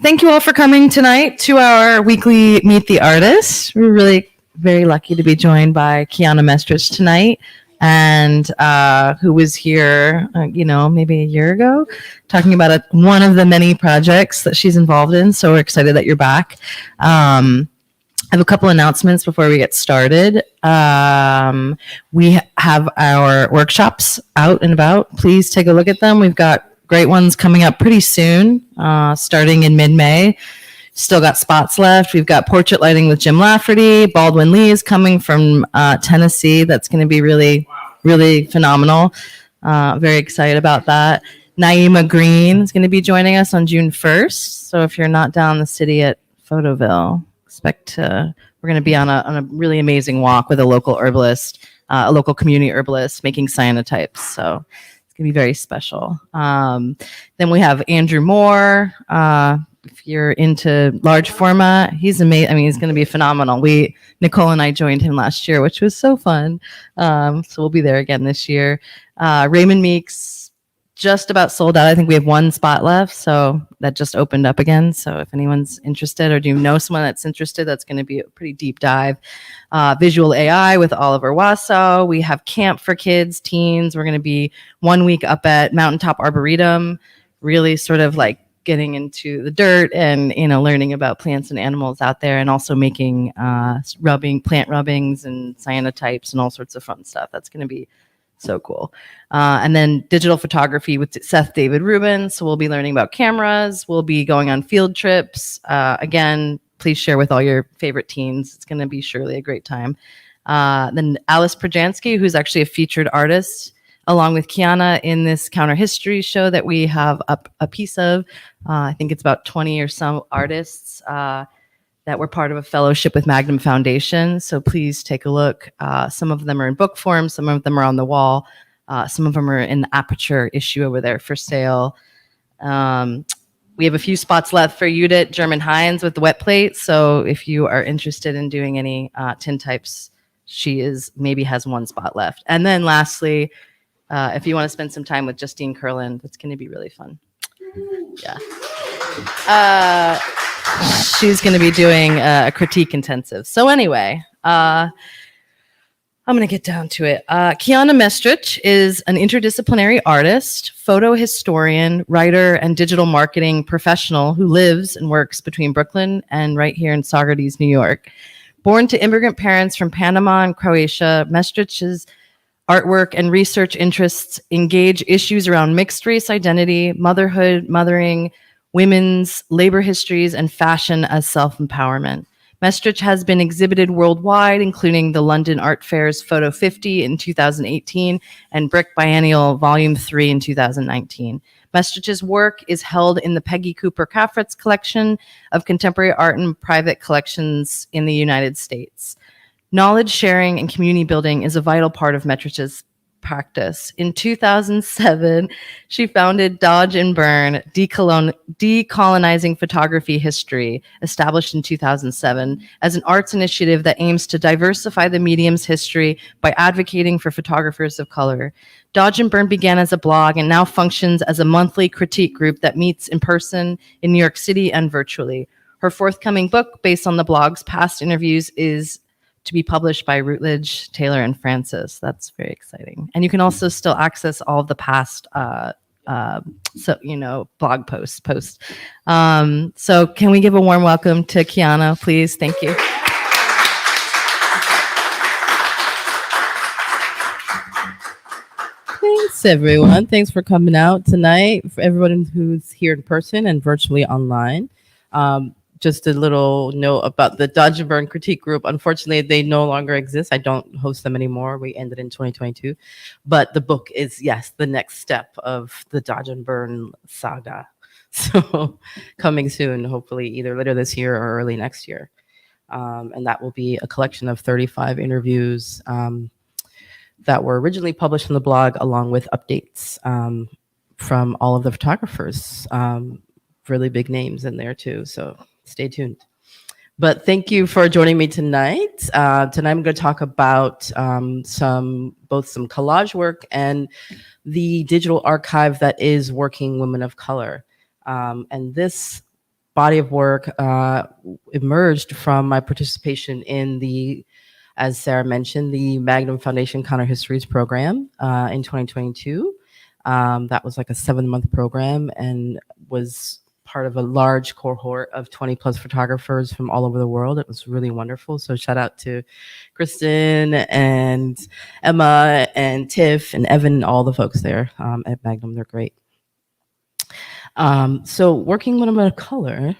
Thank you all for coming tonight to our weekly Meet the Artist. We're really very lucky to be joined by Qiana Mestrich tonight, and who was here, maybe a year ago, talking about one of the many projects that she's involved in. So we're excited that you're back. I have a couple announcements before we get started. We have our workshops out and about. Please take a look at them. We've got great ones coming up pretty soon, starting in mid-May. Still got spots left. We've got portrait lighting with Jim Lafferty. Baldwin Lee is coming from Tennessee. That's going to be really, really phenomenal. Very excited about that. Naima Green is going to be joining us on June 1st. So if you're not down the city at Photoville, we're going to be on a really amazing walk with a local herbalist, a local community herbalist making cyanotypes. So be very special. Then we have Andrew Moore. If you're into large format, he's amazing. I mean, he's going to be phenomenal. Nicole and I joined him last year, which was so fun. So we'll be there again this year. Raymond Meeks just about sold out. I think we have one spot left, so that just opened up again. So if anyone's interested, or do you know someone that's interested, that's going to be a pretty deep dive. Visual AI with Oliver Wasso. We have camp for kids, teens. We're going to be 1 week up at Mountaintop Arboretum, really sort of like getting into the dirt and learning about plants and animals out there, and also making plant rubbings and cyanotypes and all sorts of fun stuff. That's going to be so cool. And then digital photography with Seth David Rubin. So we'll be learning about cameras. We'll be going on field trips. Again, please share with all your favorite teens. It's going to be surely a great time. Then Alice Projansky, who's actually a featured artist, along with Qiana in this counter history show that we have up a piece of. I think it's about 20 or some artists that were part of a fellowship with Magnum Foundation. So please take a look. Some of them are in book form. Some of them are on the wall. Some of them are in the Aperture issue over there for sale. We have a few spots left for Judith German Heinz with the wet plate. So if you are interested in doing any tintypes, she maybe has one spot left. And then lastly, if you want to spend some time with Justine Curlin, that's going to be really fun. Yeah. She's going to be doing a critique intensive. So anyway, I'm going to get down to it. Qiana Mestrich is an interdisciplinary artist, photo historian, writer, and digital marketing professional who lives and works between Brooklyn and right here in Saugerties, New York. Born to immigrant parents from Panama and Croatia, Mestrich's artwork and research interests engage issues around mixed race identity, motherhood, mothering, women's labor histories, and fashion as self-empowerment. Mestrich has been exhibited worldwide, including the London Art Fair's Photo 50 in 2018 and Brick Biennial Volume 3 in 2019. Mestrich's work is held in the Peggy Cooper Caffret's collection of contemporary art and private collections in the United States. Knowledge sharing and community building is a vital part of Mestrich's practice. In 2007, she founded Dodge and Burn, Decolonizing Photography History, established in 2007 as an arts initiative that aims to diversify the medium's history by advocating for photographers of color. Dodge and Burn began as a blog and now functions as a monthly critique group that meets in person in New York City and virtually. Her forthcoming book, based on the blog's past interviews, is to be published by Routledge, Taylor, and Francis. That's very exciting. And you can also still access all of the past blog posts. So can we give a warm welcome to Qiana, please? Thank you. Thanks, everyone. Thanks for coming out tonight. For everyone who's here in person and virtually online. Just a little note about the Dodge and Burn Critique Group. Unfortunately, they no longer exist. I don't host them anymore. We ended in 2022. But the book is, yes, the next step of the Dodge and Burn saga. So coming soon, hopefully either later this year or early next year. And that will be a collection of 35 interviews that were originally published on the blog, along with updates from all of the photographers. Really big names in there too. So stay tuned. But thank you for joining me tonight. Tonight I'm going to talk about both some collage work and the digital archive that is Working Women of Color. And this body of work emerged from my participation in the, as Sarah mentioned, the Magnum Foundation Counter Histories program in 2022. That was like a 7-month program and was part of a large cohort of 20 plus photographers from all over the world. It was really wonderful. So shout out to Kristen and Emma and Tiff and Evan and all the folks there at Magnum. They're great. So Working Women of Color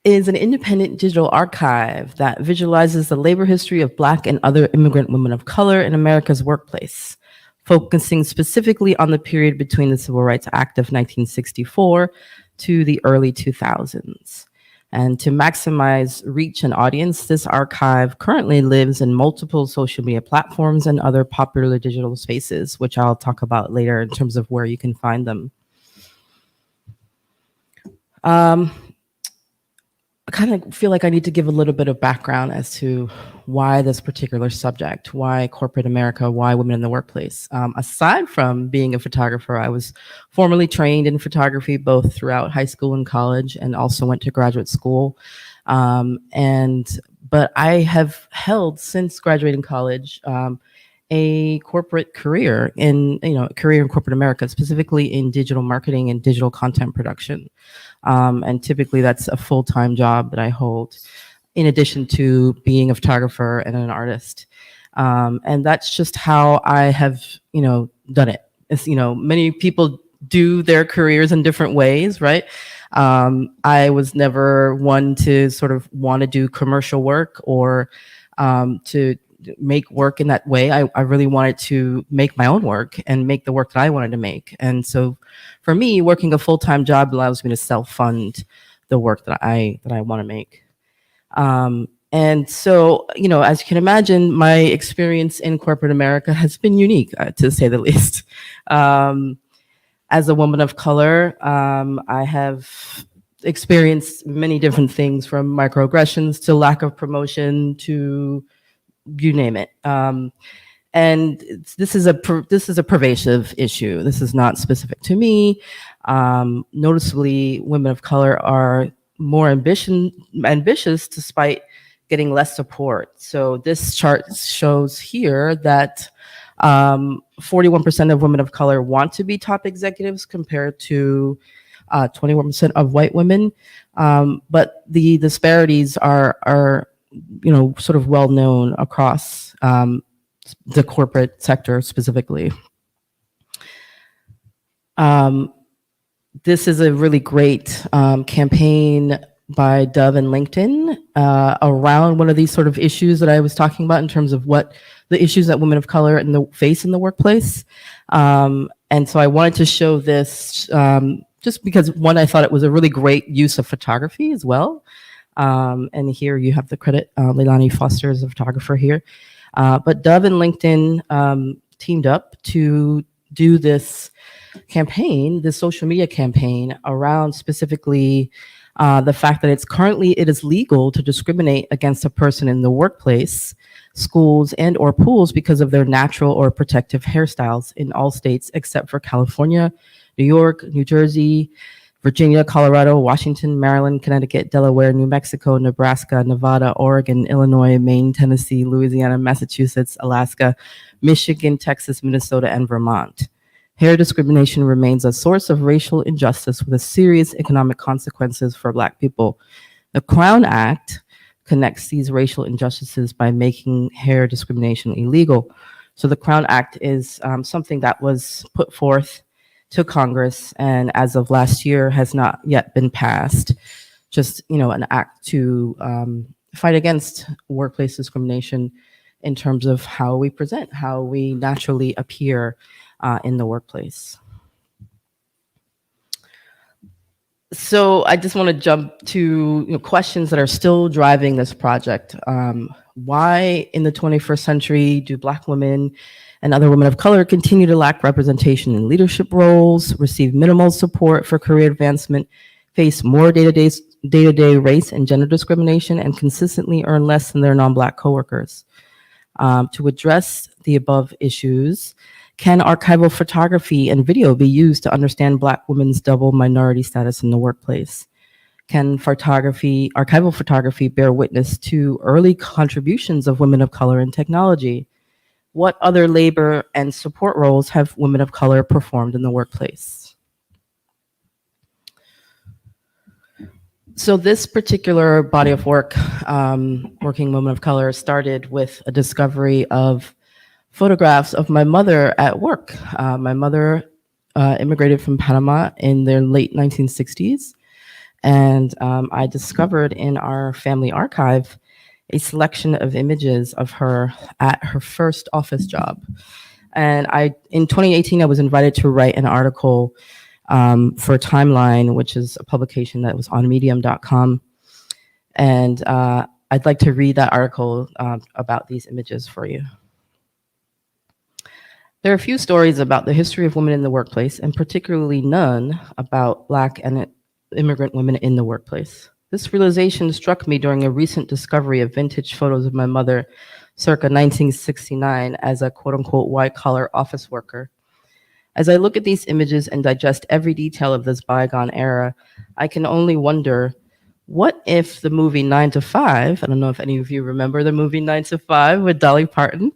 is an independent digital archive that visualizes the labor history of Black and other immigrant women of color in America's workplace, focusing specifically on the period between the Civil Rights Act of 1964 to the early 2000s. And to maximize reach and audience, this archive currently lives in multiple social media platforms and other popular digital spaces, which I'll talk about later in terms of where you can find them. I kind of feel like I need to give a little bit of background as to why this particular subject, why corporate America, why women in the workplace. Aside from being a photographer, I was formally trained in photography both throughout high school and college, and also went to graduate school. But I have held since graduating college a corporate career in corporate America, specifically in digital marketing and digital content production. And typically that's a full-time job that I hold in addition to being a photographer and an artist. And that's just how I have, done it. It's, many people do their careers in different ways, right? I was never one to sort of want to do commercial work or to make work in that way. I really wanted to make my own work and make the work that I wanted to make. And so for me, working a full-time job allows me to self-fund the work that I want to make. And so, as you can imagine, my experience in corporate America has been unique, to say the least. As a woman of color, I have experienced many different things, from microaggressions to lack of promotion to you name it. And this is a pervasive issue. This is not specific to me. Noticeably, women of color are more ambitious despite getting less support. So this chart shows here that 41% of women of color want to be top executives compared to 21% of white women. But the disparities are sort of well known across the corporate sector specifically. This is a really great campaign by Dove and LinkedIn around one of these sort of issues that I was talking about in terms of what the issues that women of color face in the workplace. And so I wanted to show this just because, one, I thought it was a really great use of photography as well. And here you have the credit, Leilani Foster is a photographer here. But Dove and LinkedIn teamed up to do this campaign, this social media campaign around specifically the fact that it is legal to discriminate against a person in the workplace, schools, and or pools because of their natural or protective hairstyles in all states except for California, New York, New Jersey, Virginia, Colorado, Washington, Maryland, Connecticut, Delaware, New Mexico, Nebraska, Nevada, Oregon, Illinois, Maine, Tennessee, Louisiana, Massachusetts, Alaska, Michigan, Texas, Minnesota, and Vermont. Hair discrimination remains a source of racial injustice with serious economic consequences for Black people. The Crown Act connects these racial injustices by making hair discrimination illegal. So the Crown Act is something that was put forth to Congress, and as of last year has not yet been passed. Just, an act to fight against workplace discrimination in terms of how we present, how we naturally appear in the workplace. So I just want to jump to questions that are still driving this project. Why in the 21st century do Black women and other women of color continue to lack representation in leadership roles, receive minimal support for career advancement, face more day-to-day race and gender discrimination, and consistently earn less than their non-Black coworkers? To address the above issues, Can archival photography and video be used to understand Black women's double minority status in the workplace? Can archival photography bear witness to early contributions of women of color in technology? What other labor and support roles have women of color performed in the workplace? So this particular body of work, Working Women of Color, started with a discovery of photographs of my mother at work. My mother immigrated from Panama in the late 1960s, and I discovered in our family archive a selection of images of her at her first office job. And in 2018, I was invited to write an article for Timeline, which is a publication that was on medium.com. And I'd like to read that article about these images for you. There are a few stories about the history of women in the workplace, and particularly none about Black and immigrant women in the workplace. This realization struck me during a recent discovery of vintage photos of my mother circa 1969 as a quote-unquote white-collar office worker. As I look at these images and digest every detail of this bygone era, I can only wonder, what if the movie 9 to 5, I don't know if any of you remember the movie 9 to 5 with Dolly Parton,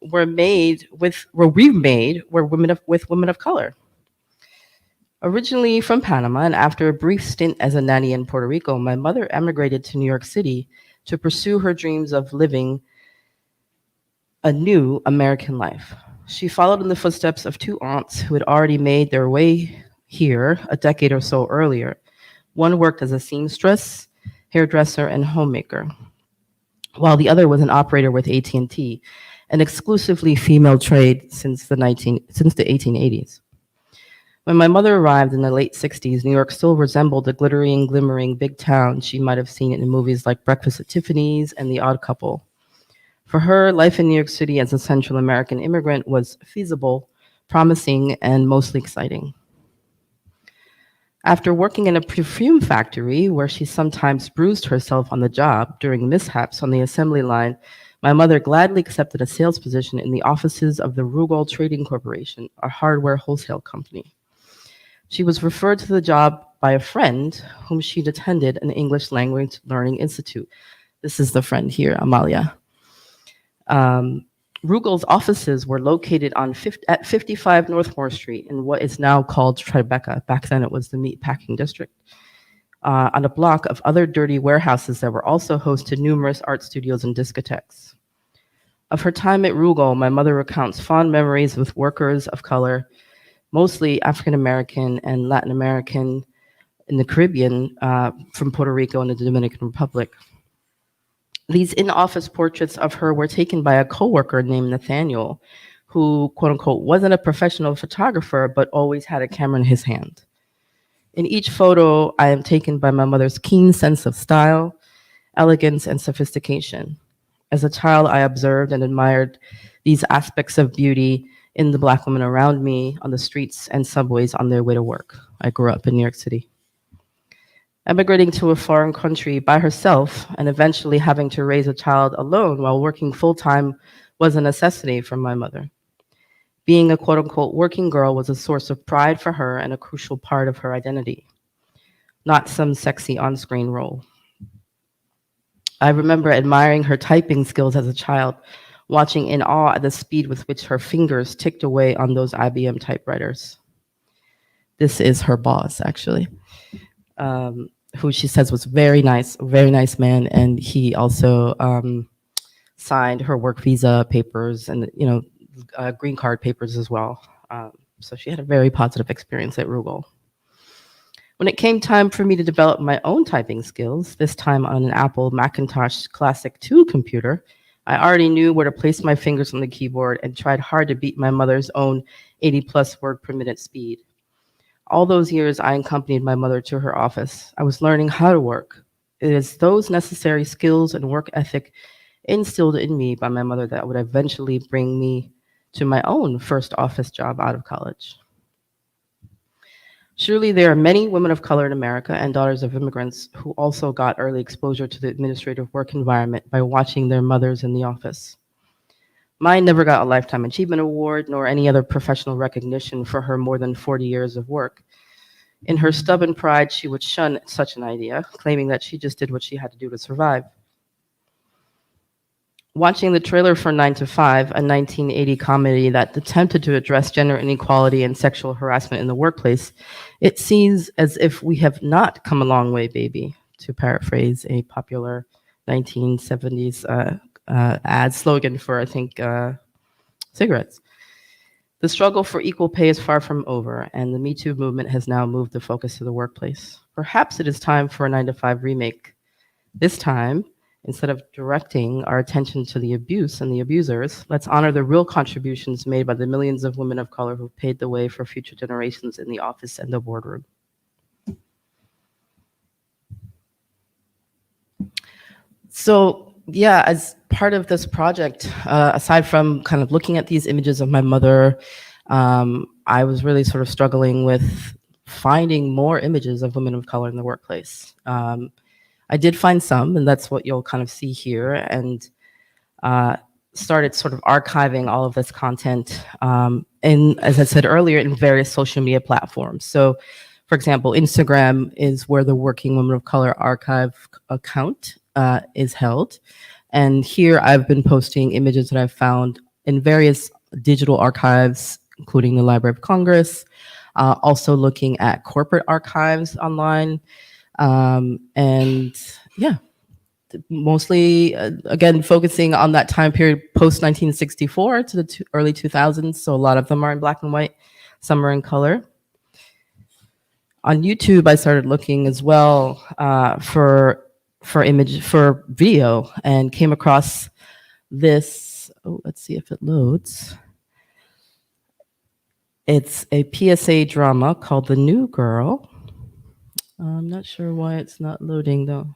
were remade with women of color. Originally from Panama, and after a brief stint as a nanny in Puerto Rico, my mother emigrated to New York City to pursue her dreams of living a new American life. She followed in the footsteps of two aunts who had already made their way here a decade or so earlier. One worked as a seamstress, hairdresser, and homemaker, while the other was an operator with AT&T, an exclusively female trade since the 1880s. When my mother arrived in the late 60s, New York still resembled the glimmering big town she might have seen in movies like Breakfast at Tiffany's and The Odd Couple. For her, life in New York City as a Central American immigrant was feasible, promising, and mostly exciting. After working in a perfume factory where she sometimes bruised herself on the job during mishaps on the assembly line, my mother gladly accepted a sales position in the offices of the Rugol Trading Corporation, a hardware wholesale company. She was referred to the job by a friend whom she'd attended an English language learning institute. This is the friend here, Amalia. Rugel's offices were located at 55 North Moore Street in what is now called Tribeca. Back then it was the meatpacking district. On a block of other dirty warehouses that were also host to numerous art studios and discotheques. Of her time at Rugol, my mother recounts fond memories with workers of color, mostly African American and Latin American in the Caribbean, from Puerto Rico and the Dominican Republic. These in-office portraits of her were taken by a coworker named Nathaniel, who, quote unquote, wasn't a professional photographer, but always had a camera in his hand. In each photo, I am taken by my mother's keen sense of style, elegance, and sophistication. As a child, I observed and admired these aspects of beauty in the Black women around me on the streets and subways on their way to work. I grew up in New York City. Emigrating to a foreign country by herself and eventually having to raise a child alone while working full-time was a necessity for my mother. Being a quote-unquote working girl was a source of pride for her and a crucial part of her identity, not some sexy on-screen role. I remember admiring her typing skills as a child, watching in awe at the speed with which her fingers ticked away on those IBM typewriters. This is her boss, actually, who she says was very nice man, and he also signed her work visa papers and green card papers as well. So she had a very positive experience at Rugol. When it came time for me to develop my own typing skills, this time on an Apple Macintosh Classic II computer, I already knew where to place my fingers on the keyboard and tried hard to beat my mother's own 80+ word per minute speed. All those years, I accompanied my mother to her office. I was learning how to work. It is those necessary skills and work ethic instilled in me by my mother that would eventually bring me to my own first office job out of college. Surely there are many women of color in America and daughters of immigrants who also got early exposure to the administrative work environment by watching their mothers in the office. Mine never got a Lifetime Achievement Award nor any other professional recognition for her more than 40 years of work. In her stubborn pride, she would shun such an idea, claiming that she just did what she had to do to survive. Watching the trailer for 9 to 5, a 1980 comedy that attempted to address gender inequality and sexual harassment in the workplace, it seems as if we have not come a long way, baby, to paraphrase a popular 1970s ad slogan for, I think, cigarettes. The struggle for equal pay is far from over, and the Me Too movement has now moved the focus to the workplace. Perhaps it is time for a 9 to 5 remake. This time, instead of directing our attention to the abuse and the abusers, let's honor the real contributions made by the millions of women of color who paved the way for future generations in the office and the boardroom. So, yeah, as part of this project, aside from kind of looking at these images of my mother, I was really sort of struggling with finding more images of women of color in the workplace. I did find some, and that's what you'll kind of see here, and started sort of archiving all of this content, and as I said earlier, in various social media platforms. So, for example, Instagram is where the Working Women of Color Archive account is held. And here I've been posting images that I've found in various digital archives, including the Library of Congress, also looking at corporate archives online. And yeah, mostly, again, focusing on that time period post 1964 to the early 2000s. So a lot of them are in black and white, some are in color. On YouTube, I started looking as well for video, and came across this. Oh, let's see if it loads. It's a PSA drama called The New Girl. I'm not sure why it's not loading though.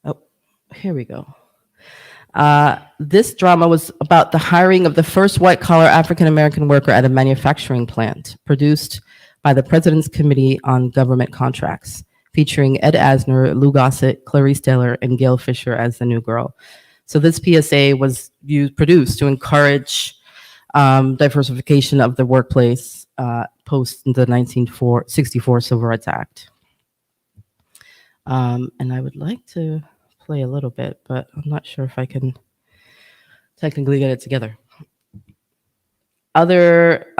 Oh, here we go. This drama was about the hiring of the first white-collar African-American worker at a manufacturing plant, produced by the President's Committee on Government Contracts, featuring Ed Asner, Lou Gossett, Clarice Taylor, and Gail Fisher as the new girl. So this PSA was produced to encourage diversification of the workplace post the 1964 Civil Rights Act. And I would like to play a little bit, but I'm not sure if I can technically get it together. Other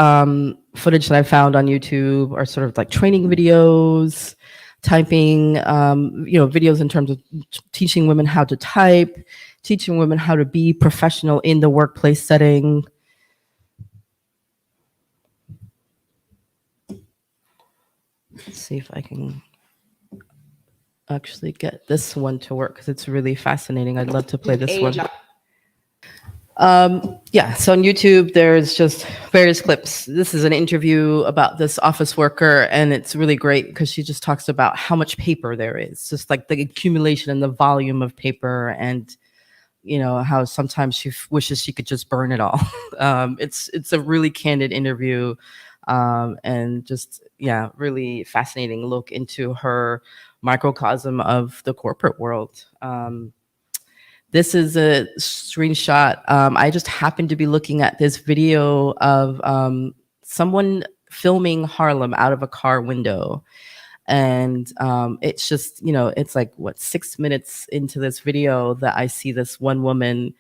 footage that I found on YouTube are sort of like training videos, typing, videos in terms of teaching women how to type, teaching women how to be professional in the workplace setting. Let's see if I can actually get this one to work, because it's really fascinating. I'd love to play this one. Yeah, so on YouTube, there's just various clips. This is an interview about this office worker, and it's really great because she just talks about how much paper there is, just like the accumulation and the volume of paper, and how sometimes she wishes she could just burn it all. It's a really candid interview, and just, yeah, really fascinating look into her microcosm of the corporate world. This is a screenshot. I just happened to be looking at this video of someone filming Harlem out of a car window. And it's just, it's like, 6 minutes into this video that I see this one woman.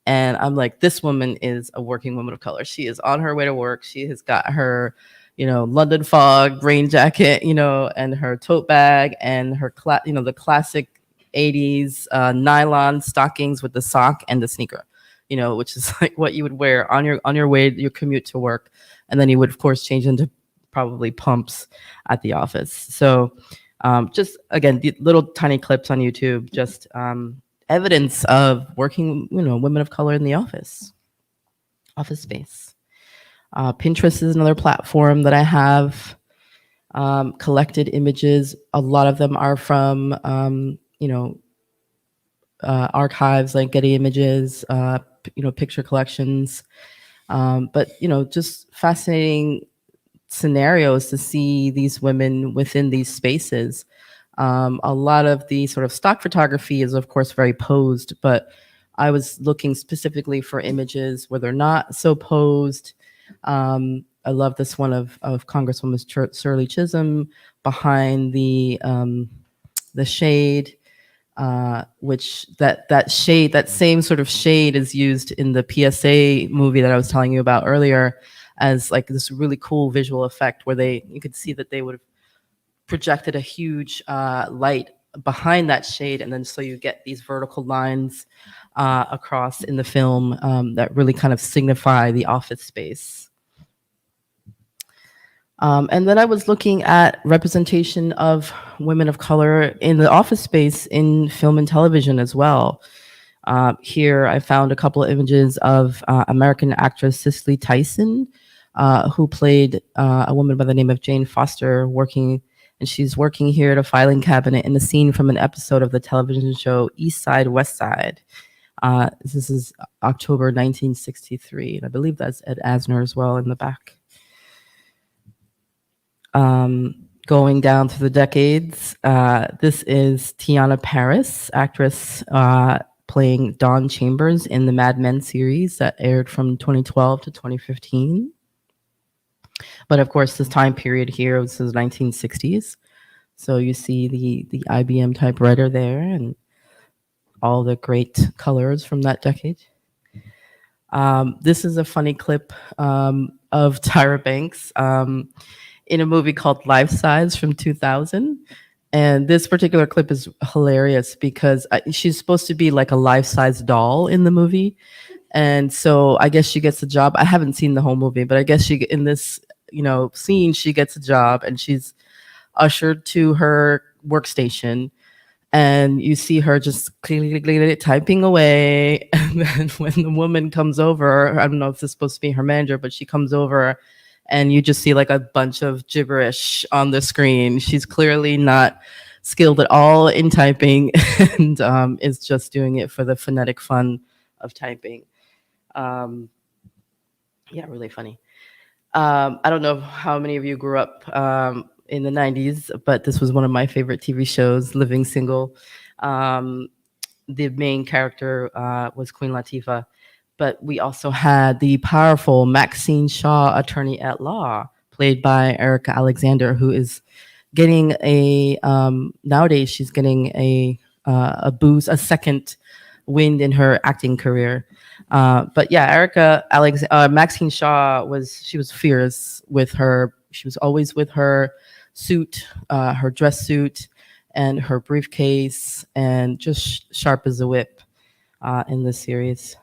And I'm like, this woman is a working woman of color. She is on her way to work. She has got her, London fog rain jacket, and her tote bag, and her, the classic 80s nylon stockings with the sock and the sneaker, which is like what you would wear on your way, your commute to work. And then you would, of course, change into probably pumps at the office. So just, again, the little tiny clips on YouTube, just evidence of working, women of color in the office space. Pinterest is another platform that I have collected images. A lot of them are from, archives like Getty Images, picture collections. But, just fascinating scenarios to see these women within these spaces. A lot of the sort of stock photography is, of course, very posed, but I was looking specifically for images where they're not so posed. I love this one of Congresswoman Shirley Chisholm behind the shade, which that shade, that same sort of shade is used in the PSA movie that I was telling you about earlier as like this really cool visual effect where you could see that they would have projected a huge light behind that shade, and then so you get these vertical lines across in the film that really kind of signify the office space. And then I was looking at representation of women of color in the office space in film and television as well. Here I found a couple of images of American actress Cicely Tyson, who played a woman by the name of Jane Foster, and she's working here at a filing cabinet in a scene from an episode of the television show East Side, West Side. This is October 1963, and I believe that's Ed Asner as well in the back. Going down through the decades, this is Tiana Paris, actress playing Dawn Chambers in the Mad Men series that aired from 2012 to 2015. But of course, this time period here, this is 1960s. So you see the IBM typewriter there and all the great colors from that decade. This is a funny clip of Tyra Banks in a movie called Life Size from 2000. And this particular clip is hilarious because she's supposed to be like a life-size doll in the movie. And so I guess she gets a job. I haven't seen the whole movie, but I guess in this, scene, she gets a job and she's ushered to her workstation. And you see her just typing away. And then when the woman comes over, I don't know if this is supposed to be her manager, but she comes over and you just see like a bunch of gibberish on the screen. She's clearly not skilled at all in typing and is just doing it for the phonetic fun of typing. Really funny. I don't know how many of you grew up in the 90s, but this was one of my favorite TV shows, Living Single. The main character was Queen Latifah, but we also had the powerful Maxine Shaw, attorney at law, played by Erica Alexander, who is getting nowadays she's getting a boost, a second wind in her acting career. But yeah, Maxine Shaw was fierce with her. She was always with her suit, her dress suit, and her briefcase, and just sharp as a whip in this series.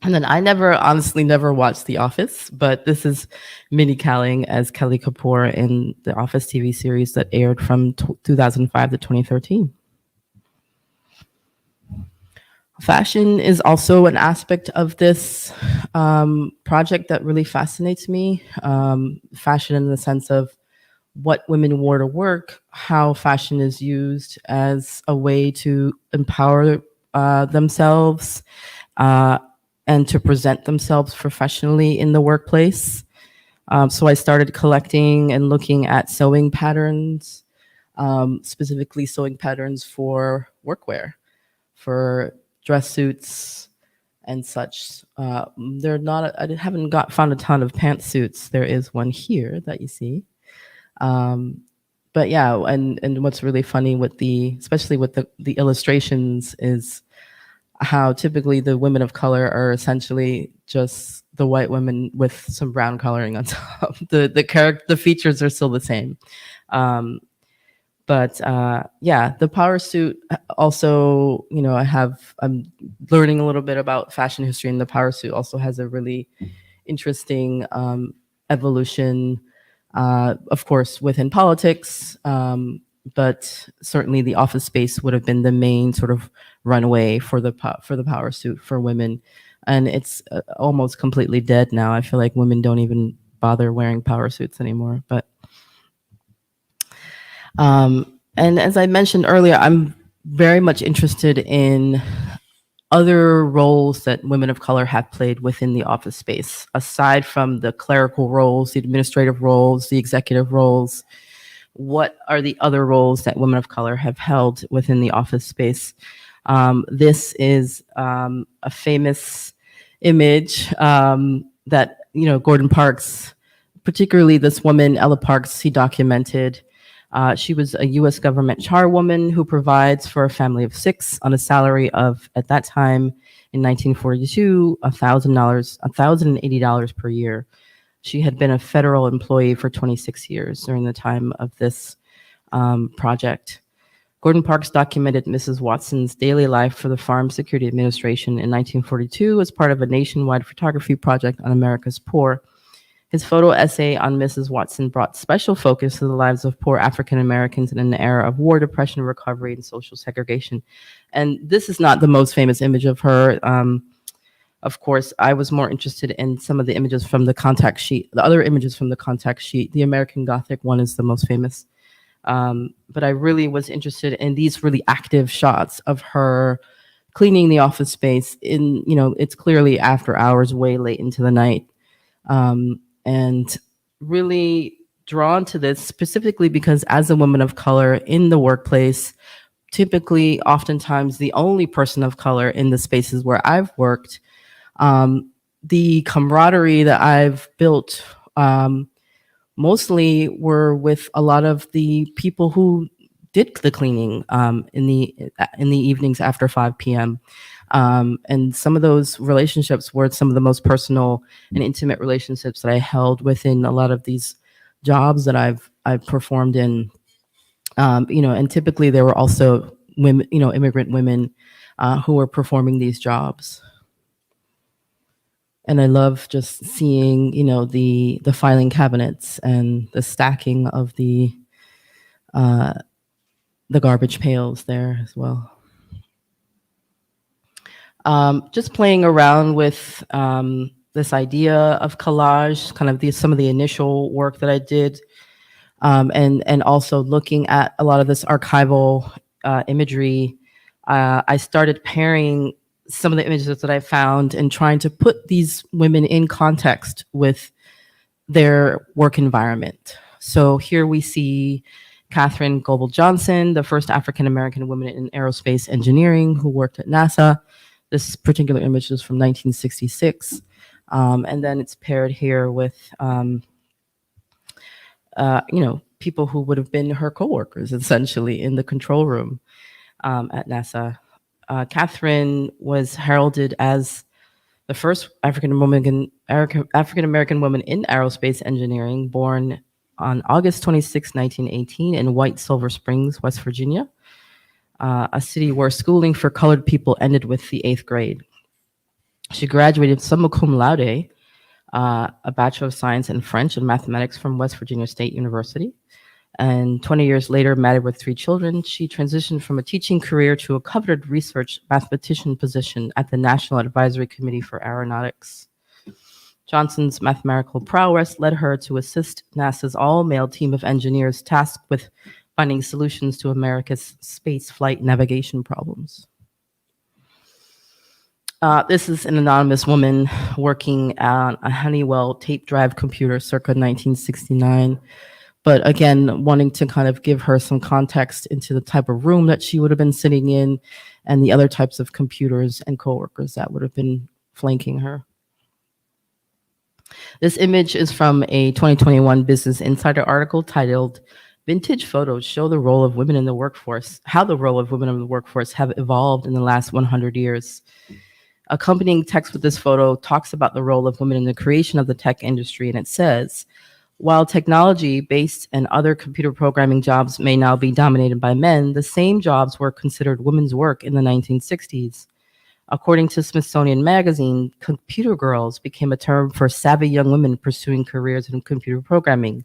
And then I honestly never watched The Office, but this is Minnie Kaling as Kelly Kapoor in the Office TV series that aired from 2005 to 2013. Fashion is also an aspect of this project that really fascinates me. Fashion in the sense of what women wore to work, how fashion is used as a way to empower themselves and to present themselves professionally in the workplace. So I started collecting and looking at sewing patterns, specifically sewing patterns for workwear, for dress suits and such. I haven't found a ton of pantsuits. There is one here that you see. But yeah, and what's really funny especially with the illustrations is how typically the women of color are essentially just the white women with some brown coloring on top. The features are still the same. But the power suit also, I'm learning a little bit about fashion history, and the power suit also has a really interesting evolution, of course, within politics. But certainly the office space would have been the main sort of runway for the power suit for women. And it's almost completely dead now. I feel like women don't even bother wearing power suits anymore. But and as I mentioned earlier, I'm very much interested in other roles that women of color have played within the office space, aside from the clerical roles, the administrative roles, the executive roles. what are the other roles that women of color have held within the office space. This is a famous image that, Gordon Parks, particularly this woman, Ella Parks, he documented. She was a U.S. government charwoman who provides for a family of 6 on a salary of, at that time in 1942, $1,080 per year. She had been a federal employee for 26 years during the time of this project. Gordon Parks documented Mrs. Watson's daily life for the Farm Security Administration in 1942 as part of a nationwide photography project on America's poor. His photo essay on Mrs. Watson brought special focus to the lives of poor African Americans in an era of war, depression, recovery, and social segregation. And this is not the most famous image of her. Of course, I was more interested in some of the images from the contact sheet, the other images from the contact sheet. The American Gothic one is the most famous. But I really was interested in these really active shots of her cleaning the office space in, it's clearly after hours, way late into the night. And really drawn to this specifically because as a woman of color in the workplace, typically, oftentimes the only person of color in the spaces where I've worked, the camaraderie that I've built mostly were with a lot of the people who did the cleaning in the evenings after 5 p.m. And some of those relationships were some of the most personal and intimate relationships that I held within a lot of these jobs that I've performed in. And typically there were also women, immigrant women who were performing these jobs. And I love just seeing, the filing cabinets and the stacking of the garbage pails there as well. Just playing around with this idea of collage, kind of some of the initial work that I did, and also looking at a lot of this archival imagery. I started pairing some of the images that I found and trying to put these women in context with their work environment. So here we see Katherine Goebel Johnson, the first African-American woman in aerospace engineering who worked at NASA. This particular image is from 1966. And then it's paired here with, people who would have been her coworkers, essentially, in the control room at NASA. Katherine was heralded as the first African-American woman in aerospace engineering, born on August 26, 1918, in White Silver Springs, West Virginia, a city where schooling for colored people ended with the 8th grade. She graduated summa cum laude, a Bachelor of Science in French and Mathematics from West Virginia State University. And 20 years later, married with 3 children, she transitioned from a teaching career to a coveted research mathematician position at the National Advisory Committee for Aeronautics. Johnson's mathematical prowess led her to assist NASA's all-male team of engineers tasked with finding solutions to America's space flight navigation problems. This is an anonymous woman working on a Honeywell tape drive computer circa 1969. But again, wanting to kind of give her some context into the type of room that she would have been sitting in and the other types of computers and coworkers that would have been flanking her. This image is from a 2021 Business Insider article titled "Vintage Photos Show the Role of Women in the Workforce, How the Role of Women in the Workforce Have Evolved in the Last 100 Years." Accompanying text with this photo talks about the role of women in the creation of the tech industry, and it says, while technology-based and other computer programming jobs may now be dominated by men, the same jobs were considered women's work in the 1960s. According to Smithsonian Magazine, computer girls became a term for savvy young women pursuing careers in computer programming.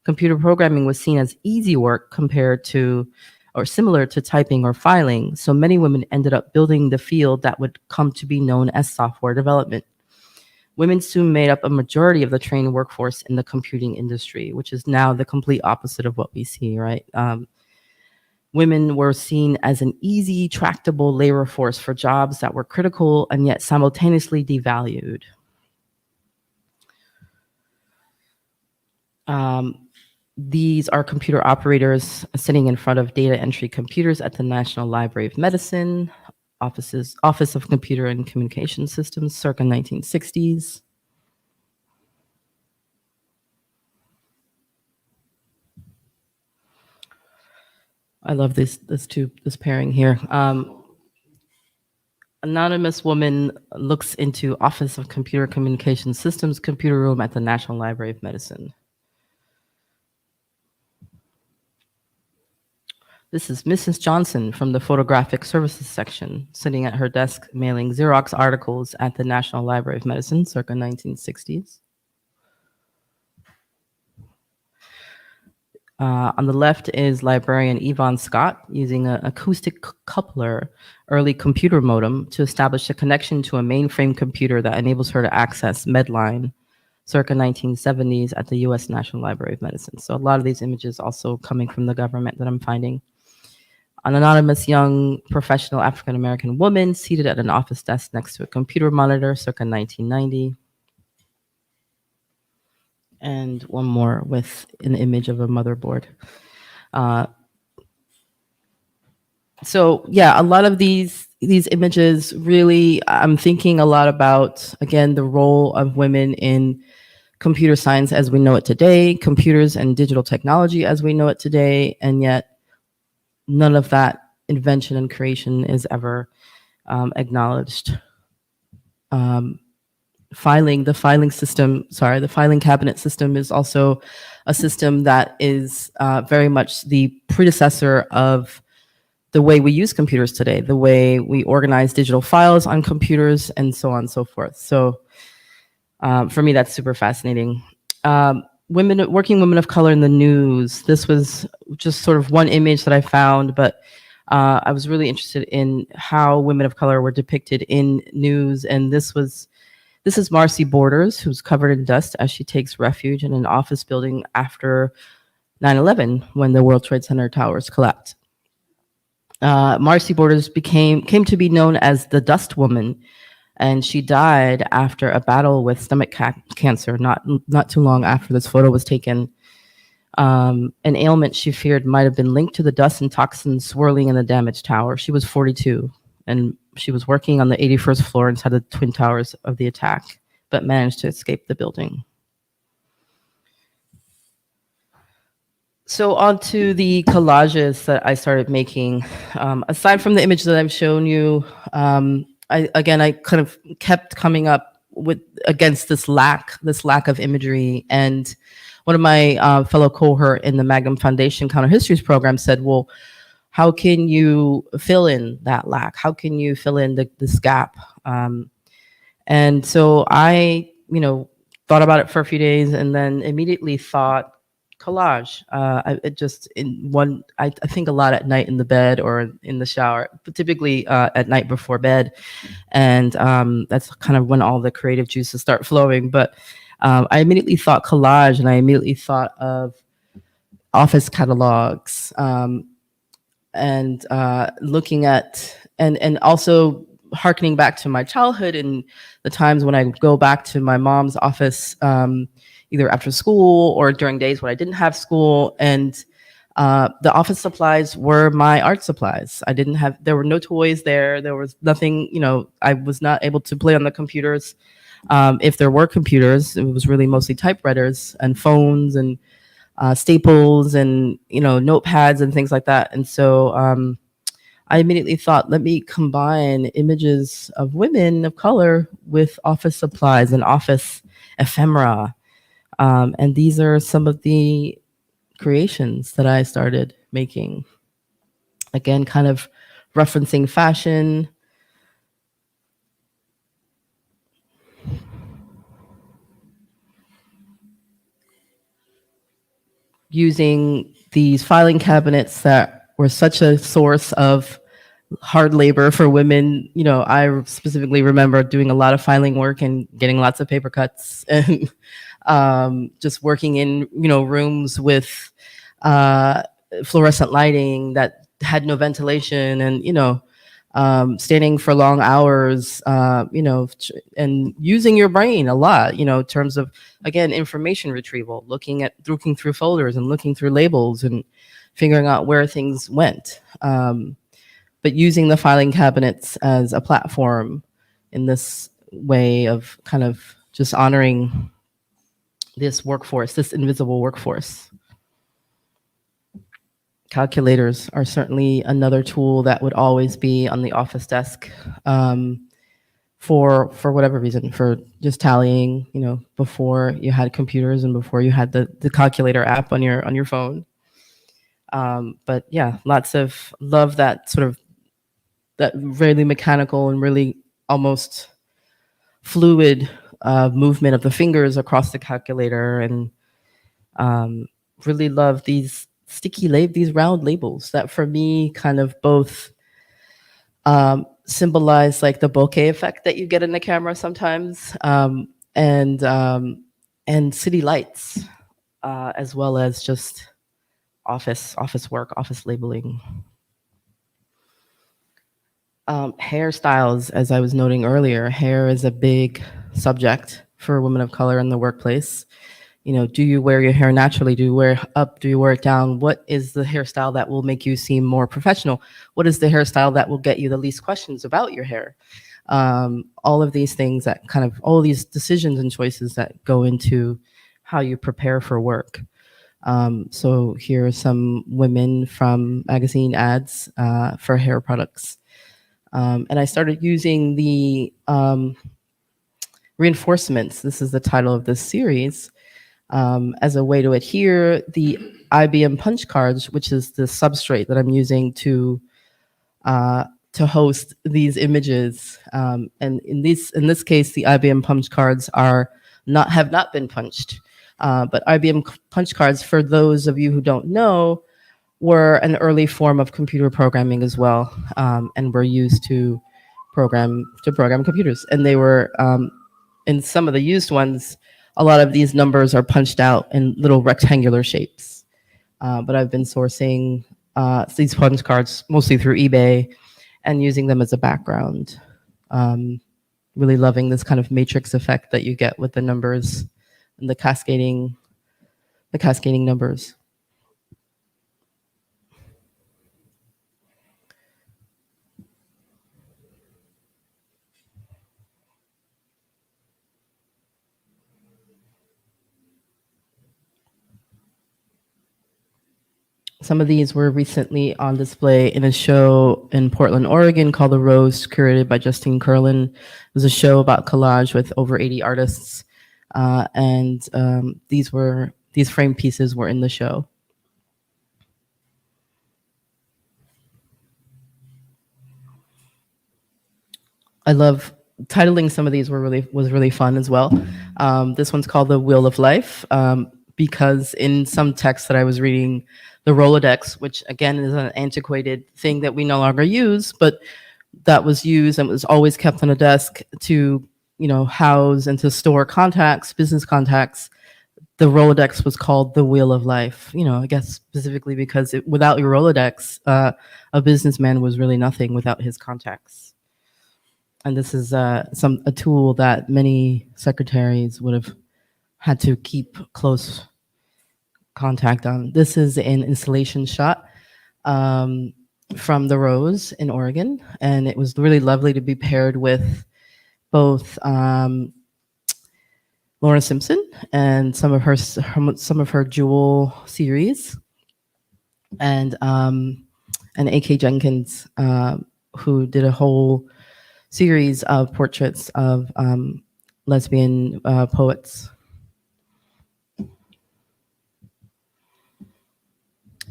Computer programming was seen as easy work compared to, or similar to typing or filing, so many women ended up building the field that would come to be known as software development. Women soon made up a majority of the trained workforce in the computing industry, which is now the complete opposite of what we see, right? Women were seen as an easy, tractable labor force for jobs that were critical and yet simultaneously devalued. These are computer operators sitting in front of data entry computers at the National Library of Medicine, Office of Computer and Communication Systems, circa 1960s. I love this pairing here. Anonymous woman looks into Office of Computer Communication Systems computer room at the National Library of Medicine. This is Mrs. Johnson from the Photographic Services section, sitting at her desk mailing Xerox articles at the National Library of Medicine, circa 1960s. On the left is librarian Yvonne Scott using an acoustic coupler early computer modem to establish a connection to a mainframe computer that enables her to access Medline, circa 1970s at the US National Library of Medicine. So a lot of these images also coming from the government that I'm finding. An anonymous young professional African-American woman seated at an office desk next to a computer monitor, circa 1990. And one more with an image of a motherboard. So yeah, a lot of these images really, I'm thinking a lot about, again, the role of women in computer science as we know it today, computers and digital technology as we know it today, and yet none of that invention and creation is ever acknowledged. The filing cabinet system is also a system that is very much the predecessor of the way we use computers today, the way we organize digital files on computers, and so on and so forth. So for me, that's super fascinating. Working women of color in the news. This was just sort of one image that I found, but I was really interested in how women of color were depicted in news. And this is Marcy Borders, who's covered in dust as she takes refuge in an office building after 9/11, when the World Trade Center towers collapsed. Marcy Borders came to be known as the Dust Woman, and she died after a battle with stomach cancer not too long after this photo was taken. An ailment she feared might have been linked to the dust and toxins swirling in the damaged tower. She was 42, and she was working on the 81st floor inside the twin towers of the attack, but managed to escape the building. So on to the collages that I started making. Aside from the image that I've shown you, I kind of kept coming up against this lack of imagery. And one of my fellow cohort in the Magnum Foundation Counter Histories program said, well, how can you fill in that lack? How can you fill in this gap? And so I, thought about it for a few days and then immediately thought collage. I think a lot at night in the bed or in the shower, but typically at night before bed. And that's kind of when all the creative juices start flowing. But I immediately thought collage, and I immediately thought of office catalogs, and looking at, and also hearkening back to my childhood and the times when I would go back to my mom's office, either after school or during days when I didn't have school. And the office supplies were my art supplies. There were no toys there. There was nothing, I was not able to play on the computers. If there were computers, it was really mostly typewriters and phones and staples and, notepads and things like that. And so I immediately thought, let me combine images of women of color with office supplies and office ephemera. And these are some of the creations that I started making. Again, kind of referencing fashion. Using these filing cabinets that were such a source of hard labor for women. I specifically remember doing a lot of filing work and getting lots of paper cuts and just working in, rooms with fluorescent lighting that had no ventilation. And, standing for long hours, and using your brain a lot, in terms of, again, information retrieval, looking through folders and looking through labels and figuring out where things went. But using the filing cabinets as a platform in this way of kind of just honoring this workforce, this invisible workforce. Calculators are certainly another tool that would always be on the office desk, for whatever reason, for just tallying, before you had computers and before you had the calculator app on your phone. But yeah, lots of love that sort of that really mechanical and really almost fluid movement of the fingers across the calculator, and really love these these round labels that for me kind of both symbolize like the bokeh effect that you get in the camera sometimes, and city lights, as well as just office work, office labeling. Hairstyles, as I was noting earlier, hair is a big subject for women of color in the workplace. Do you wear your hair naturally? Do you wear it up? Do you wear it down? What is the hairstyle that will make you seem more professional? What is the hairstyle that will get you the least questions about your hair? All of these things that all these decisions and choices that go into how you prepare for work. So here are some women from magazine ads for hair products. And I started using the reinforcements. This is the title of this series. As a way to adhere the IBM punch cards, which is the substrate that I'm using to host these images. And in this case, the IBM punch cards have not been punched. But IBM punch cards, for those of you who don't know, were an early form of computer programming as well, and were used to program computers. And they were, in some of the used ones, a lot of these numbers are punched out in little rectangular shapes. But I've been sourcing these punch cards mostly through eBay and using them as a background. Really loving this kind of matrix effect that you get with the numbers and the cascading numbers. Some of these were recently on display in a show in Portland, Oregon called The Rose, curated by Justine Curlin. It was a show about collage with over 80 artists. And these frame pieces were in the show. I love titling some of these was really fun as well. This one's called The Wheel of Life, because in some texts that I was reading, the Rolodex, which again is an antiquated thing that we no longer use, but that was used and was always kept on a desk to, house and to store contacts, business contacts. The Rolodex was called the Wheel of Life, I guess specifically because without your Rolodex, a businessman was really nothing without his contacts. And this is a tool that many secretaries would have had to keep close contact on. This is an installation shot from the Rose in Oregon, and it was really lovely to be paired with both Laura Simpson and some of her Jewel series, and A.K. Jenkins, who did a whole series of portraits of lesbian poets.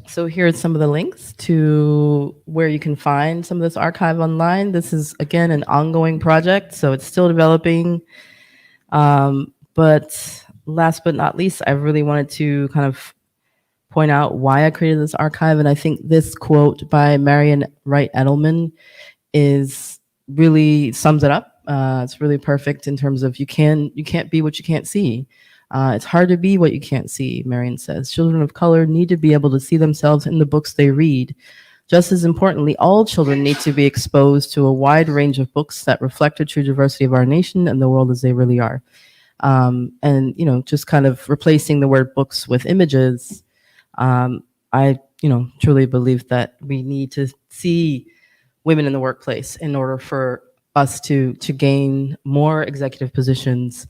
So here are some of the links to where you can find some of this archive online. This is, again, an ongoing project, so it's still developing. But last but not least, I really wanted to kind of point out why I created this archive. And I think this quote by Marian Wright Edelman really sums it up. It's really perfect in terms of you can't be what you can't see. It's hard to be what you can't see, Marian says. Children of color need to be able to see themselves in the books they read, Just as importantly, all children need to be exposed to a wide range of books that reflect the true diversity of our nation and the world as they really are. And just kind of replacing the word books with images. I truly believe that we need to see women in the workplace in order for us to gain more executive positions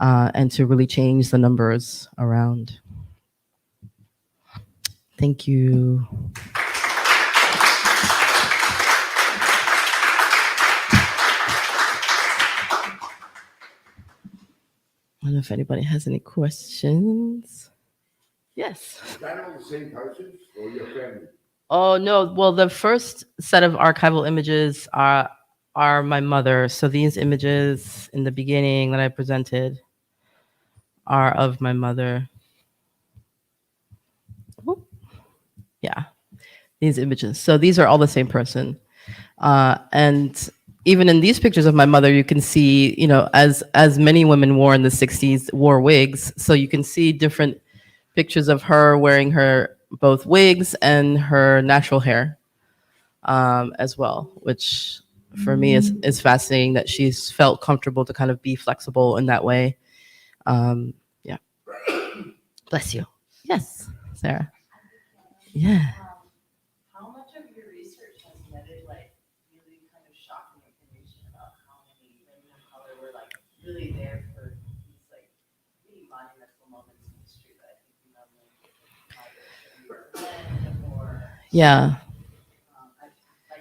and to really change the numbers around. Thank you. I don't know if anybody has any questions. Yes. Is that all the same person or your family? Oh no! Well, the first set of archival images are my mother. So these images in the beginning that I presented are of my mother. Whoop. Yeah, these images. So these are all the same person. And even in these pictures of my mother, you can see, as many women wore in the 60s, wore wigs. So you can see different pictures of her wearing her both wigs and her natural hair as well, which for me is fascinating that she's felt comfortable to kind of be flexible in that way. Yeah. Bless you. Yes, Sarah. Yeah. How much of your research has netted really kind of shocking information about how many women of color were really there for these really monumental moments in history that I think we have or Yeah.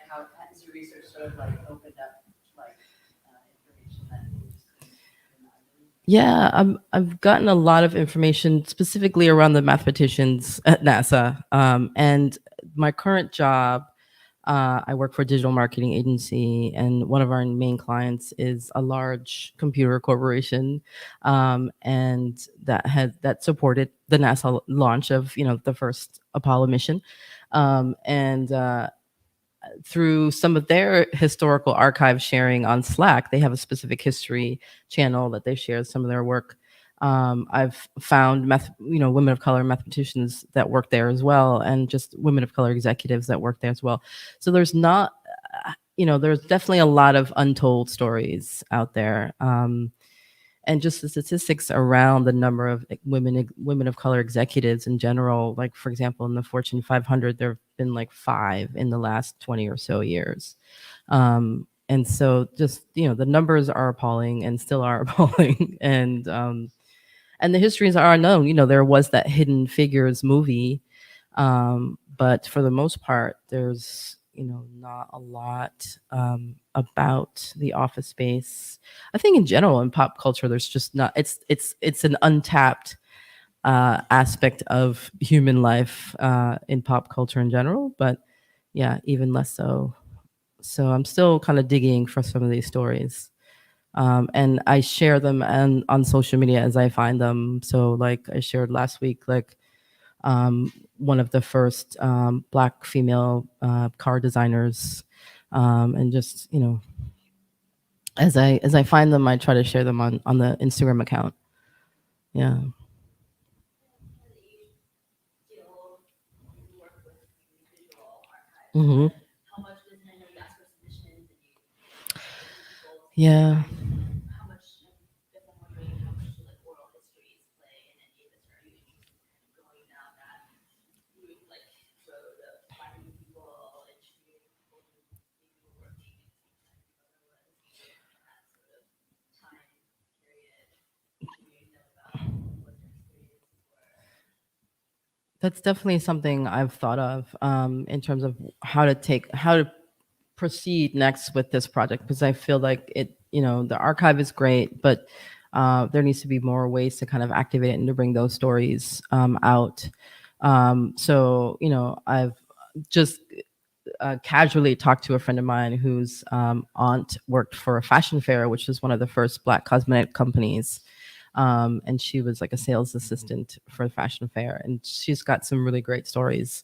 How has your research sort of opened up information that you just couldn't imagine? Yeah, I've gotten a lot of information specifically around the mathematicians at NASA. And my current job, I work for a digital marketing agency, and one of our main clients is a large computer corporation, and that supported the NASA launch of the first Apollo mission, and through some of their historical archive sharing on Slack, they have a specific history channel that they share some of their work. I've found women of color mathematicians that work there as well, and just women of color executives that work there as well. So there's not, there's definitely a lot of untold stories out there. And just the statistics around the number of women of color executives in general, like for example, in the Fortune 500, there have been 5 in the last 20 or so years. And so just, the numbers are appalling and still are appalling. And the histories are unknown. There was that Hidden Figures movie, but for the most part, there's not a lot about the office space. I think in general in pop culture, there's just not. It's an untapped aspect of human life in pop culture in general, but yeah, even less so. So I'm still kind of digging for some of these stories. And I share them on social media as I find them. So I shared last week, one of the first Black female car designers, and just as I find them, I try to share them on the Instagram account. Yeah. Mm-hmm. Yeah. That's definitely something I've thought of in terms of how to proceed next with this project, because I feel like the archive is great, but there needs to be more ways to kind of activate it and to bring those stories out. So I've just casually talked to a friend of mine whose aunt worked for a fashion fair, which was one of the first Black cosmetic companies. And she was a sales assistant for the fashion fair, and she's got some really great stories.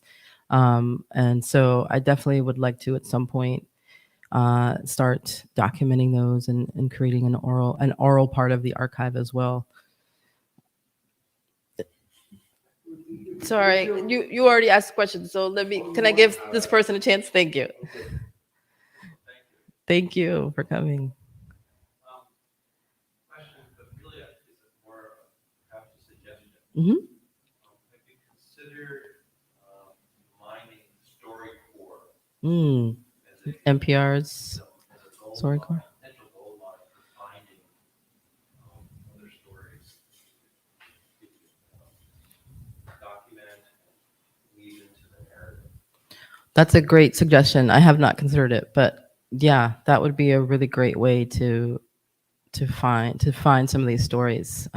And so I definitely would like to at some point start documenting those and creating an oral part of the archive as well. Sorry, you already asked the question, so can I give this person a chance? Thank you. Thank you for coming. Question, but really it's more of perhaps a suggestion. Hmm. Have you considered mining StoryCorps Mm. as a NPR's as a gold StoryCorps. mine, potential gold mine for finding other stories to document and weave into the narrative? That's a great suggestion. I have not considered it, but yeah, that would be a really great way to find some of these stories.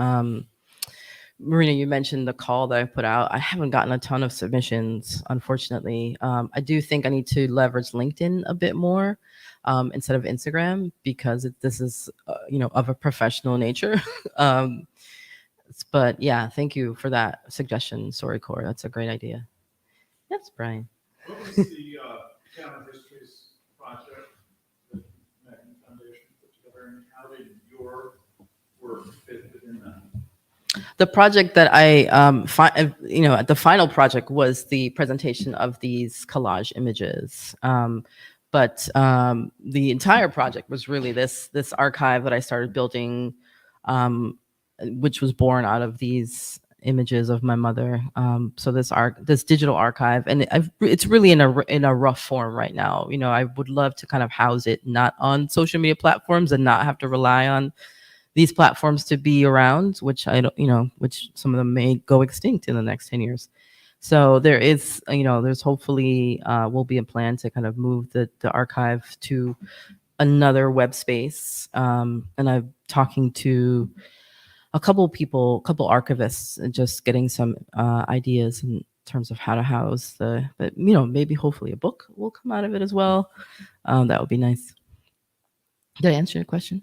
Marina, you mentioned the call that I put out. I haven't gotten a ton of submissions, unfortunately. I do think I need to leverage LinkedIn a bit more instead of Instagram because this is, of a professional nature. um, but yeah, thank you for that suggestion, StoryCorps. That's a great idea. Yes, Brian. What was the Qiana Mestrich's project that Megan Foundation put together, and how did your work fit within that? The project that the final project was the presentation of these collage images. But the entire project was really this archive that I started building, which was born out of these images of my mother. So this digital archive, and it's really in a rough form right now. I would love to kind of house it not on social media platforms and not have to rely on these platforms to be around, which I don't, which some of them may go extinct in the next 10 years. So there's hopefully will be a plan to kind of move the archive to another web space. And I'm talking to a couple archivists, and just getting some ideas in terms of how to house but maybe hopefully a book will come out of it as well. That would be nice. Did I answer your question,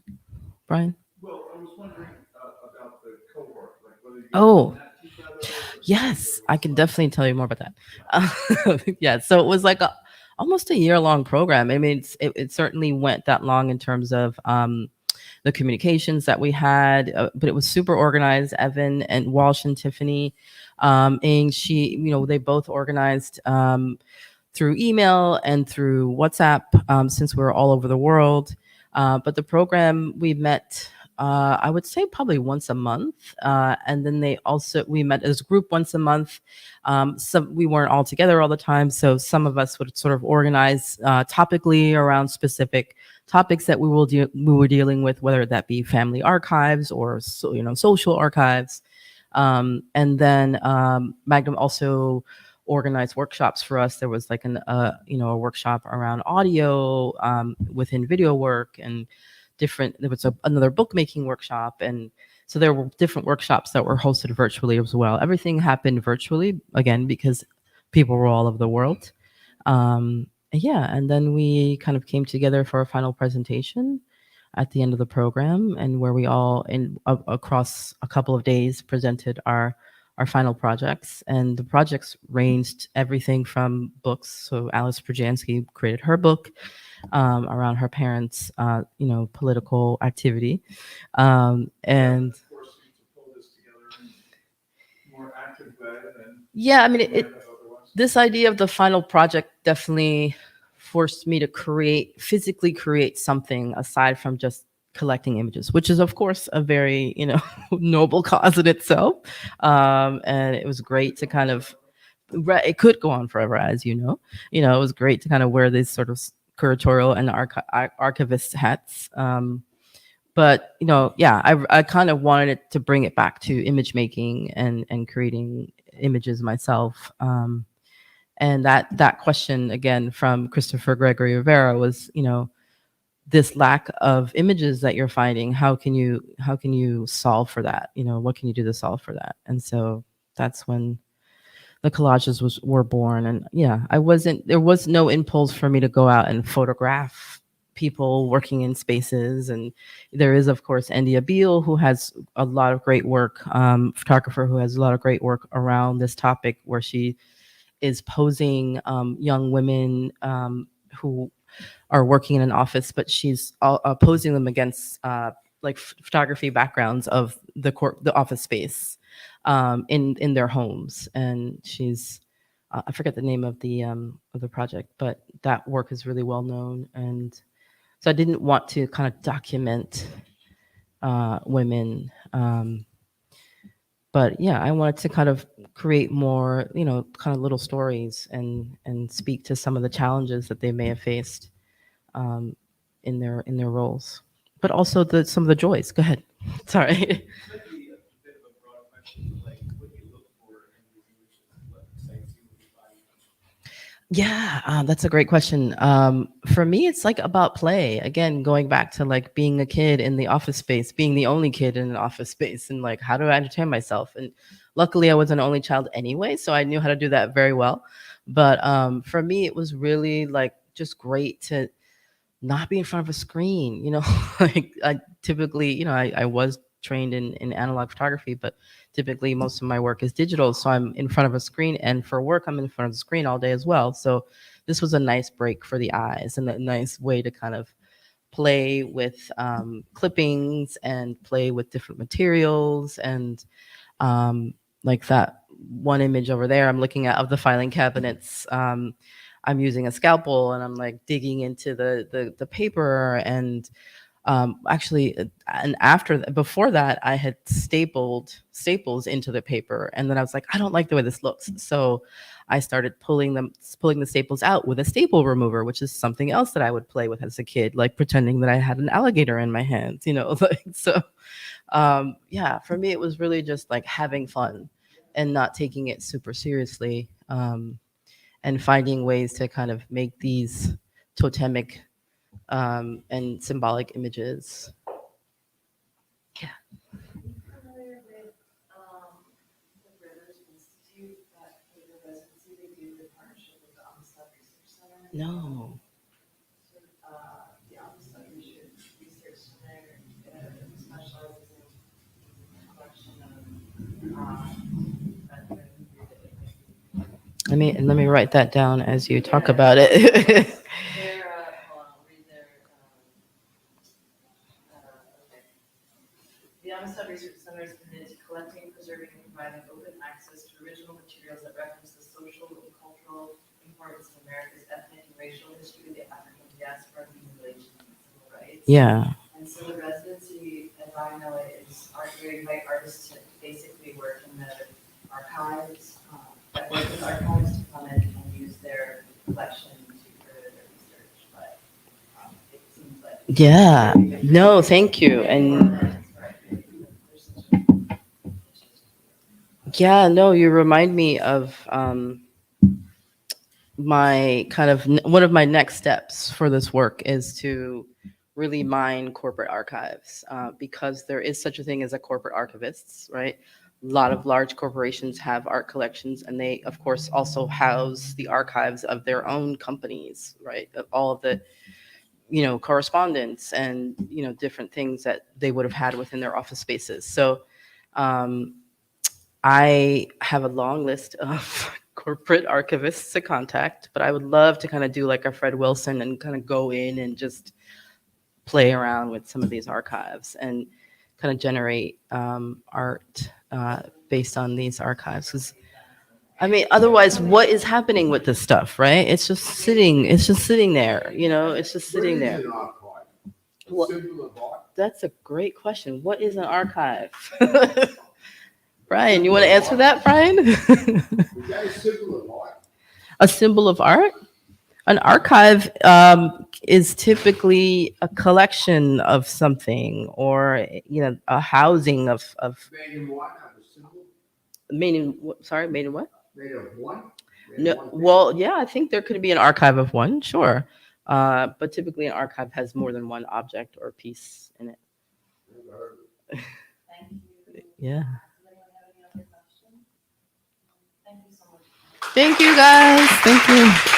Brian? Well, I was wondering about the cohort, like whether you Oh. put that together. or Yes, I can something definitely tell you more about that. Yeah, so it was like almost a year-long program. I mean, it certainly went that long in terms of the communications that we had, but it was super organized. Evan and Walsh and Tiffany, and they both organized through email and through WhatsApp, since we were all over the world. But the program, we met, I would say probably once a month. And then we met as a group once a month. We weren't all together all the time. So some of us would sort of organize topically around specific topics that we were dealing with, whether that be family archives or social archives. And then Magnum also organized workshops for us. There was like a workshop around audio within video work, and there was another bookmaking workshop, and so there were different workshops that were hosted virtually as well. Everything happened virtually, again, because people were all over the world. And then we kind of came together for a final presentation at the end of the program, and where we all across a couple of days presented our final projects. And the projects ranged everything from books. So Alice Perjansky created her book around her parents' political activity, and that forced you to pull this together in a more active way than yeah, I mean, you might have otherwise. this idea of the final project definitely forced me to physically create something aside from just collecting images, which is of course a very noble cause in itself. And it was great to kind of it could go on forever, as it was great to kind of wear these sort of curatorial and archivist hats. But I kind of wanted it to bring it back to image making and creating images myself. And that question again from Christopher Gregory Rivera was, this lack of images that you're finding, how can you solve for that? What can you do to solve for that? And so that's when the collages were born. And there was no impulse for me to go out and photograph people working in spaces. And there is, of course, India Beale, who has a lot of great work, photographer who has a lot of great work around this topic, where she is posing young women who are working in an office, but she's posing them against like photography backgrounds of the office space. in their homes. And she's I forget the name of the project, but that work is really well known. And so I didn't want to kind of document women. But yeah, I wanted to kind of create more, kind of little stories and speak to some of the challenges that they may have faced um, in their roles, but also some of the joys. Go ahead. Sorry. This might be a bit of a broad question, but like, what do you look for in these images? What excites you? What do you find? Yeah, that's a great question. For me, it's like about play. Again, going back to like being a kid in the office space, being the only kid in an office space, and like how do I entertain myself? And luckily, I was an only child anyway, so I knew how to do that very well. But for me, it was really like just great to not be in front of a screen. Like I typically, I was trained in analog photography, but typically most of my work is digital. So I'm in front of a screen, and for work, I'm in front of the screen all day as well. So this was a nice break for the eyes and a nice way to kind of play with clippings and play with different materials. And like that one image over there I'm looking at of the filing cabinets, I'm using a scalpel and I'm like digging into the paper. And actually, and before that, I had stapled staples into the paper, and then I was like, I don't like the way this looks, so I started pulling the staples out with a staple remover, which is something else that I would play with as a kid, like pretending that I had an alligator in my hands, like so. Yeah, for me, it was really just like having fun and not taking it super seriously, and finding ways to kind of make these totemic and symbolic images. Yeah. Familiar with the Brothers Institute that for the residency they do the partnership with the Augusta Research Center? No. So, the Augusta Research Center specializes in collection of Let me write that down as you talk about it. their, hold on, I'll read their, okay. The Augusta Research Center is committed to collecting, preserving, and providing open access to original materials that reference the social and cultural importance of America's ethnic and racial history, the African diaspora, human relations, and civil rights. Yeah. And so the residency, as I know it, is we invite artists to basically work in the archives, that work with archives to come in and use their collection to further their research. But it seems like Yeah. No, thank you. And yeah, no, you remind me of my kind of one of my next steps for this work is to really mine corporate archives, because there is such a thing as a corporate archivist, right? A lot of large corporations have art collections, and they, of course, also house the archives of their own companies, right? Of all of the, correspondence and, different things that they would have had within their office spaces. So I have a long list of corporate archivists to contact, but I would love to kind of do like a Fred Wilson and kind of go in and just play around with some of these archives and kind of generate art based on these archives. 'Cause, I mean, otherwise, what is happening with this stuff, right? It's just sitting there, it's just sitting there. What is an archive? A What- symbol of art? That's a great question. What is an archive? Brian, you want to answer that, Brian? Is that a symbol of art? A symbol of art? An archive is typically a collection of something, or a housing of Made in what? Of a symbol? made in made in what? Made of one? Made No, of one thing? well, yeah, I think there could be an archive of one, sure, but typically an archive has more than one object or piece in it. Never heard of it. Thank you. Yeah. Does anyone have any other questions? Thank you so much. Thank you, guys. Thank you.